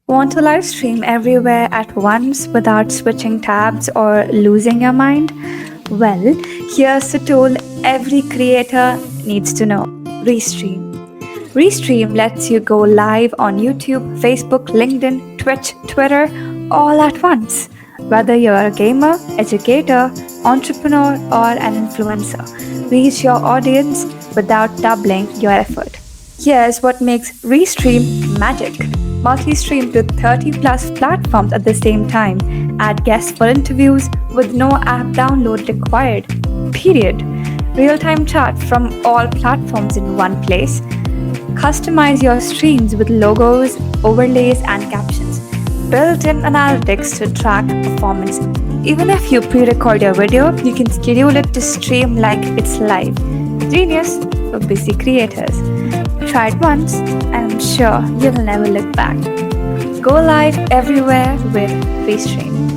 Want to live stream everywhere at once without switching tabs or losing your mind? Well, here's the tool every creator needs to know: Restream. Restream lets you go live on YouTube, Facebook, LinkedIn, Twitch, Twitter, all at once. Whether you're a gamer, educator, entrepreneur, or an influencer, reach your audience without doubling your effort. Here's what makes Restream magic. Multistream to 30 plus platforms at the same time. Add guests for interviews with no app download required. Period. Real-time chat from all platforms in one place. Customize your streams with logos, overlays, and captions. Built-in analytics to track performance. Even if you pre-record your video, you can schedule it to stream like it's live. Genius for busy creators. Try it once, and I'm sure you'll never look back. Go live everywhere with Restream.